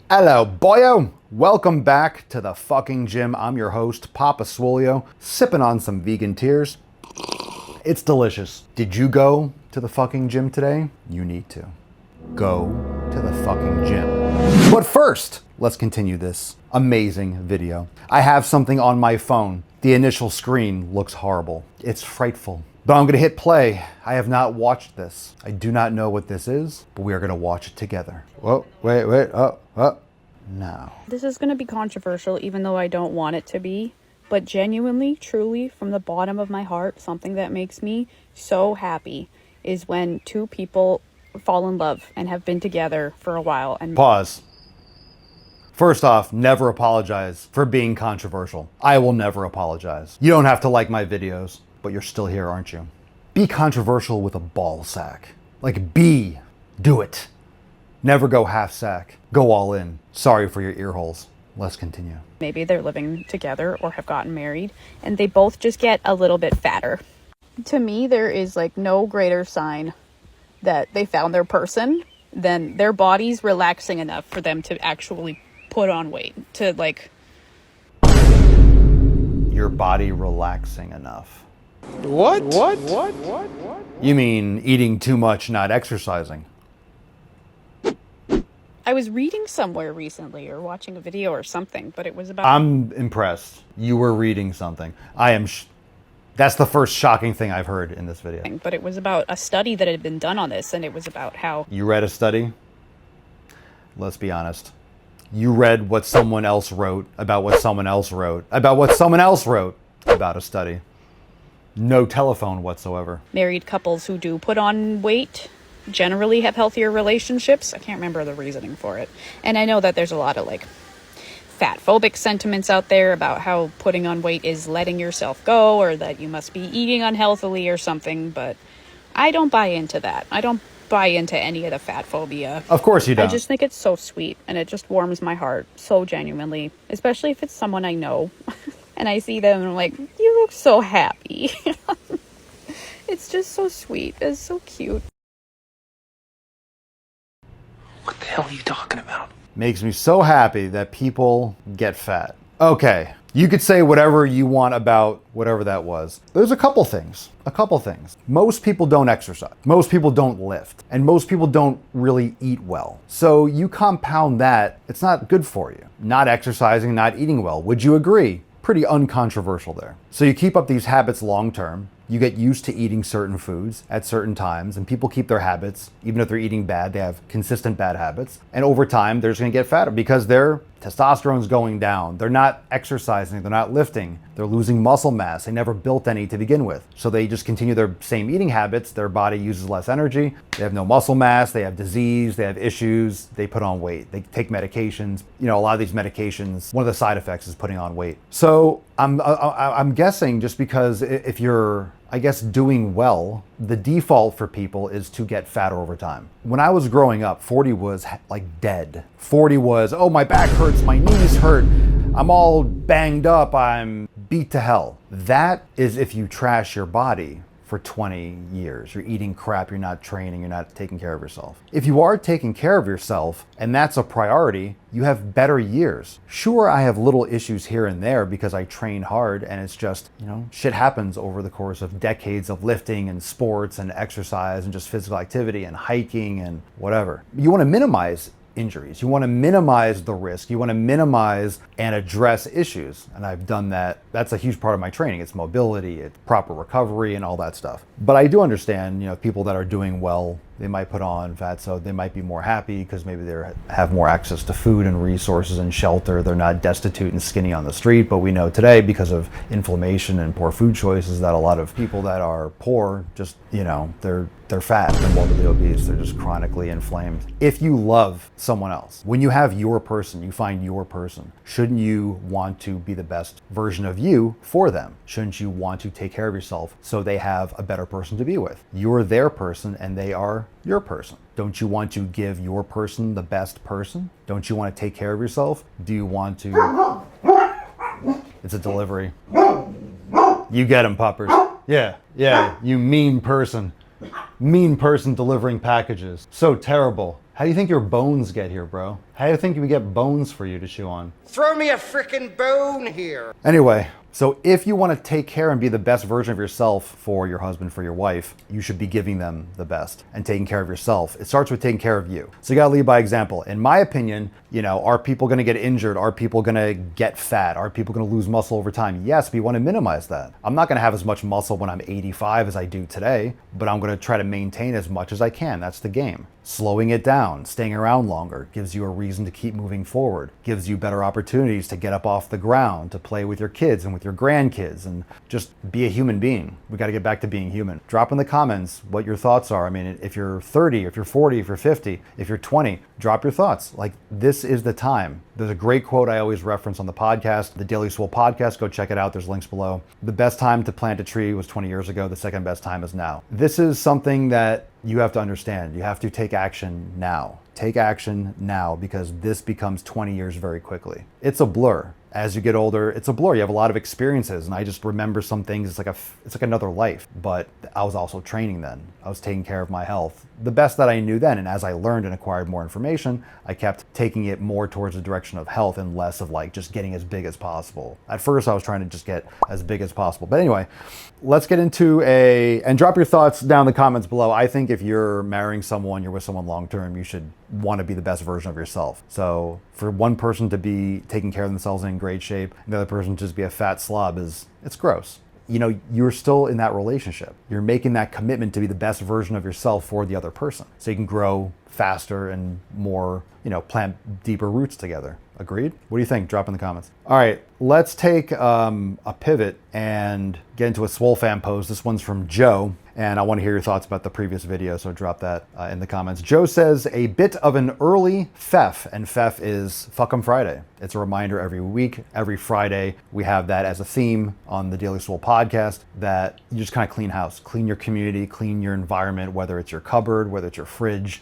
Hello, boyo! Welcome back to the fucking gym. I'm your host, Papa Swolio, sipping on some vegan tears. It's delicious. Did you go to the fucking gym today? You need to. Go to the fucking gym. But first, let's continue this amazing video. I have something on my phone. The initial screen looks horrible. It's frightful. But I'm gonna hit play. I have not watched this. I do not know what this is, but we are gonna watch it together. Whoa, wait, now. This is gonna be controversial, even though I don't want it to be. But genuinely, truly, from the bottom of my heart, something that makes me so happy is when two people fall in love and have been together for a while and Pause. First off, never apologize for being controversial. I will never apologize. You don't have to like my videos, but you're still here, aren't you? Be controversial with a ball sack. Do it. Never go half sack. Go all in. Sorry for your ear holes. Let's continue. maybe they're living together or have gotten married and they both just get a little bit fatter. To me, there is like no greater sign that they found their person than their bodies relaxing enough for them to actually put on weight, to like... Your body relaxing enough. What? You mean eating too much, not exercising? I was reading somewhere recently or watching a video or something, but it was about... I'm impressed. You were reading something. That's the first shocking thing I've heard in this video. But it was about a study that had been done on this, and it was about how... You read a study? Let's be honest. You read what someone else wrote about what someone else wrote about what someone else wrote about a study. No telephone whatsoever. Married couples who do put on weight generally have healthier relationships. I can't remember the reasoning for it. And I know that there's a lot of like fat phobic sentiments out there about how putting on weight is letting yourself go, or that you must be eating unhealthily or something, but I don't buy into that. I don't buy into any of the fat phobia. Of course you don't. I just think it's so sweet, and it just warms my heart so genuinely, especially if it's someone I know and I see them and I'm like, you look so happy. It's just so sweet. It's so cute. What the hell are you talking about? Makes me so happy that people get fat. Okay, you could say whatever you want about whatever that was. There's a couple things. Most people don't exercise. Most people don't lift. And most people don't really eat well. So you compound that, it's not good for you. Not exercising, not eating well. Would you agree? Pretty uncontroversial there. So you keep up these habits long term. You get used to eating certain foods at certain times, and people keep their habits. Even if they're eating bad, they have consistent bad habits. And over time, they're just gonna get fatter because their testosterone's going down. They're not exercising, they're not lifting. They're losing muscle mass. They never built any to begin with. So they just continue their same eating habits. Their body uses less energy. They have no muscle mass, they have disease, they have issues, they put on weight. They take medications. You know, a lot of these medications, one of the side effects is putting on weight. So I'm guessing just because if you're, I guess, doing well, the default for people is to get fatter over time. When I was growing up, 40 was like dead. 40 was, oh, my back hurts, my knees hurt, I'm all banged up, I'm beat to hell. That is if you trash your body for 20 years. You're eating crap, you're not training, you're not taking care of yourself. If you are taking care of yourself, and that's a priority, you have better years. Sure, I have little issues here and there because I train hard, and it's just, you know, shit happens over the course of decades of lifting and sports and exercise and just physical activity and hiking and whatever. You want to minimize injuries. You want to minimize the risk. You want to minimize and address issues. And I've done that. That's a huge part of my training. It's mobility, it's proper recovery and all that stuff. But I do understand, you know, people that are doing well, they might put on fat, so they might be more happy because maybe they have more access to food and resources and shelter. They're not destitute and skinny on the street. But we know today, because of inflammation and poor food choices, that a lot of people that are poor just, you know, they're fat, they're morbidly obese, they're just chronically inflamed. If you love someone else, when you have your person, you find your person, shouldn't you want to be the best version of you for them? Shouldn't you want to take care of yourself so they have a better person to be with? You're their person and they are your person. Don't you want to give your person the best person? Don't you want to take care of yourself? Do you want to... It's a delivery. You get them, puppers. Yeah, you mean person. Mean person delivering packages. So terrible. How do you think your bones get here, bro? How do you think we get bones for you to chew on? Throw me a frickin' bone here. Anyway, so if you want to take care and be the best version of yourself for your husband, for your wife, you should be giving them the best and taking care of yourself. It starts with taking care of you. So you got to lead by example. In my opinion, are people going to get injured? Are people going to get fat? Are people going to lose muscle over time? Yes, we want to minimize that. I'm not going to have as much muscle when I'm 85 as I do today, but I'm going to try to maintain as much as I can. That's the game. Slowing it down, staying around longer, gives you a reason to keep moving forward, gives you better opportunities to get up off the ground, to play with your kids and with your grandkids, and just be a human being. We got to get back to being human. Drop in the comments what your thoughts are. I mean, if you're 30, if you're 40, if you're 50, if you're 20, drop your thoughts. Like, this is the time. There's a great quote I always reference on the podcast, the Daily Swole podcast. Go check it out. There's links below. The best time to plant a tree was 20 years ago. The second best time is now. This is something that you have to understand. You have to take action now. Take action now, because this becomes 20 years very quickly. It's a blur. As you get older, it's a blur. You have a lot of experiences, and I just remember some things. It's like another life. But I was also training then. I was taking care of my health, the best that I knew then. And as I learned and acquired more information, I kept taking it more towards the direction of health and less of like just getting as big as possible. At first, I was trying to just get as big as possible. But anyway, let's get into and drop your thoughts down in the comments below. I think if you're marrying someone, you're with someone long term, you should want to be the best version of yourself. So for one person to be taking care of themselves and in great shape, and the other person to just be a fat slob, it's gross. You're still in that relationship. You're making that commitment to be the best version of yourself for the other person, so you can grow faster and more, plant deeper roots together. Agreed? What do you think? Drop in the comments. All right, let's take a pivot and get into a Swollan Pose. This one's from Joe, and I want to hear your thoughts about the previous video, so drop that in the comments. Joe says, a bit of an early FEF, and FEF is Fuck 'em Friday. It's a reminder every week, every Friday. We have that as a theme on the Daily Swole podcast, that you just kind of clean house, clean your community, clean your environment, whether it's your cupboard, whether it's your fridge,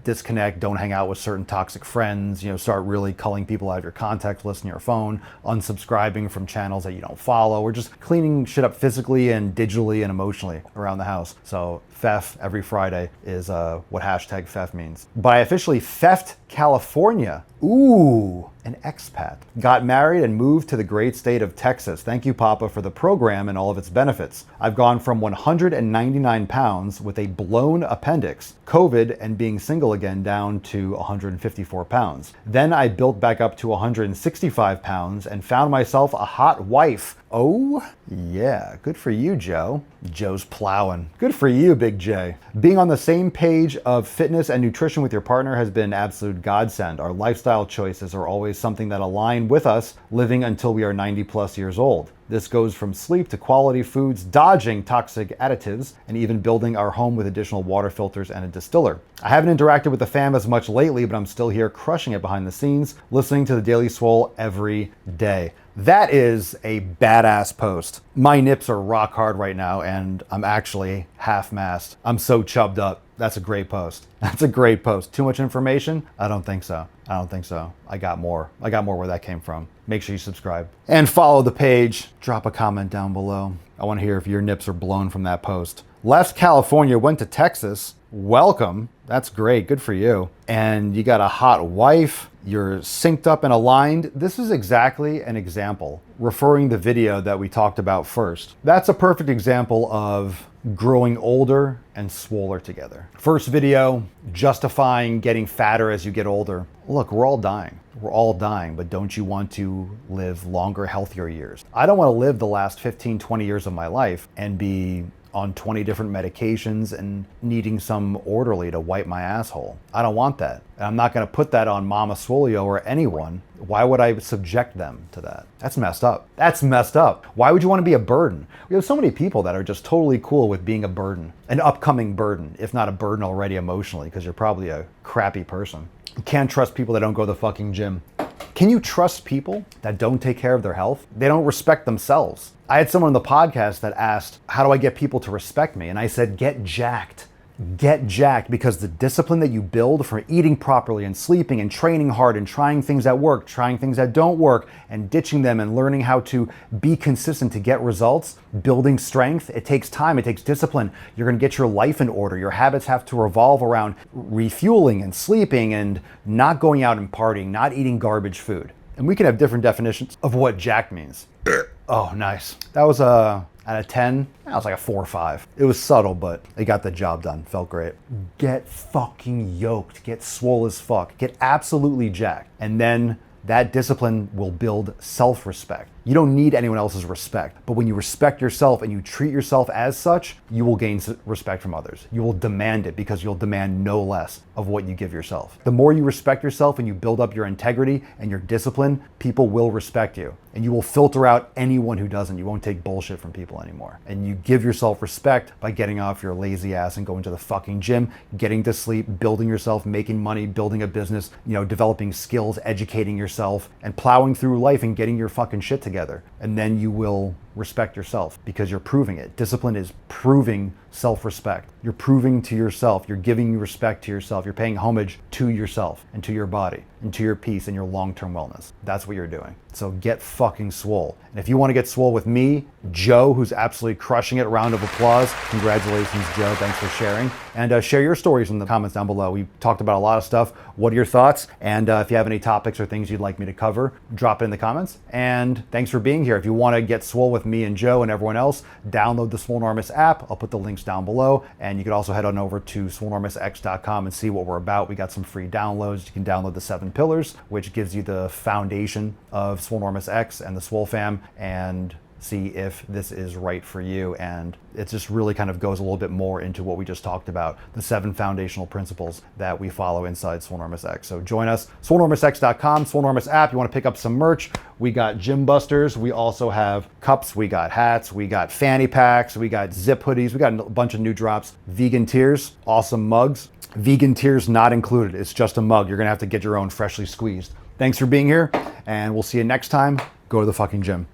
disconnect, don't hang out with certain toxic friends, start really culling people out of your contact list in your phone, unsubscribing from channels that you don't follow, or just cleaning shit up physically and digitally and emotionally around the house. So FEF every Friday is what hashtag FEF means. But I officially FEF'd California. Ooh, an expat. Got married and moved to the great state of Texas. Thank you, Papa, for the program and all of its benefits. I've gone from 199 pounds with a blown appendix, COVID, and being single again down to 154 pounds. Then I built back up to 165 pounds and found myself a hot wife. Oh, yeah. Good for you, Joe. Joe's plowing. Good for you, Big J. Being on the same page of fitness and nutrition with your partner has been an absolute godsend. Our lifestyle choices are always something that align with us living until we are 90 plus years old. This goes from sleep to quality foods, dodging toxic additives, and even building our home with additional water filters and a distiller. I haven't interacted with the fam as much lately, but I'm still here crushing it behind the scenes, listening to the Daily Swole every day. That is a badass post. My nips are rock hard right now, and I'm actually half-mast. I'm so chubbed up. That's a great post. That's a great post. Too much information? I don't think so. I don't think so. I got more. I got more where that came from. Make sure you subscribe and follow the page. Drop a comment down below. I want to hear if your nips are blown from that post. Left California, went to Texas. Welcome. That's great. Good for you. And you got a hot wife. You're synced up and aligned. This is exactly an example, referring the video that we talked about first. That's a perfect example of growing older and swoller together. First video, justifying getting fatter as you get older. Look, we're all dying. We're all dying, but don't you want to live longer, healthier years? I don't want to live the last 15, 20 years of my life and be on 20 different medications and needing some orderly to wipe my asshole. I don't want that. And I'm not going to put that on Mama Swolio or anyone. Why would I subject them to that? That's messed up. That's messed up. Why would you want to be a burden? We have so many people that are just totally cool with being a burden, an upcoming burden, if not a burden already emotionally, because you're probably a crappy person. You can't trust people that don't go to the fucking gym. Can you trust people that don't take care of their health? They don't respect themselves. I had someone on the podcast that asked, how do I get people to respect me? And I said, get jacked. Get jacked, because the discipline that you build from eating properly and sleeping and training hard and trying things that work, trying things that don't work, and ditching them and learning how to be consistent to get results, building strength, it takes time, it takes discipline. You're gonna get your life in order. Your habits have to revolve around refueling and sleeping and not going out and partying, not eating garbage food. And we can have different definitions of what jacked means. Oh, nice. That was out of 10, that was like a 4 or 5. It was subtle, but it got the job done. Felt great. Get fucking yoked. Get swole as fuck. Get absolutely jacked. And then that discipline will build self-respect. You don't need anyone else's respect, but when you respect yourself and you treat yourself as such, you will gain respect from others. You will demand it, because you'll demand no less of what you give yourself. The more you respect yourself and you build up your integrity and your discipline, people will respect you, and you will filter out anyone who doesn't. You won't take bullshit from people anymore. And you give yourself respect by getting off your lazy ass and going to the fucking gym, getting to sleep, building yourself, making money, building a business, developing skills, educating yourself, and plowing through life and getting your fucking shit together. And then you will respect yourself, because you're proving it. Discipline is proving self-respect. You're proving to yourself, you're giving respect to yourself, you're paying homage to yourself and to your body and to your peace and your long-term wellness. That's what you're doing. So get fucking swole. And if you want to get swole with me, Joe, who's absolutely crushing it, round of applause. Congratulations, Joe. Thanks for sharing. And share your stories in the comments down below. We talked about a lot of stuff. What are your thoughts? And if you have any topics or things you'd like me to cover, drop it in the comments. And thanks for being here. If you want to get swole with me and Joe and everyone else, download the Swolenormous app. I'll put the links down below. And you can also head on over to swolenormousx.com and see what we're about. We got some free downloads. You can download the 7 pillars, which gives you the foundation of Swolenormous X and the Swole Fam, and see if this is right for you. And it just really kind of goes a little bit more into what we just talked about, the 7 foundational principles that we follow inside Swolenormous X. So join us, swolenormousx.com, Swolenormous app. You want to pick up some merch, we got Gym Busters, we also have cups, we got hats, we got fanny packs, we got zip hoodies, we got a bunch of new drops, vegan tears, awesome mugs. Vegan tears not included, it's just a mug. You're gonna have to get your own freshly squeezed. Thanks for being here, and we'll see you next time. Go to the fucking gym.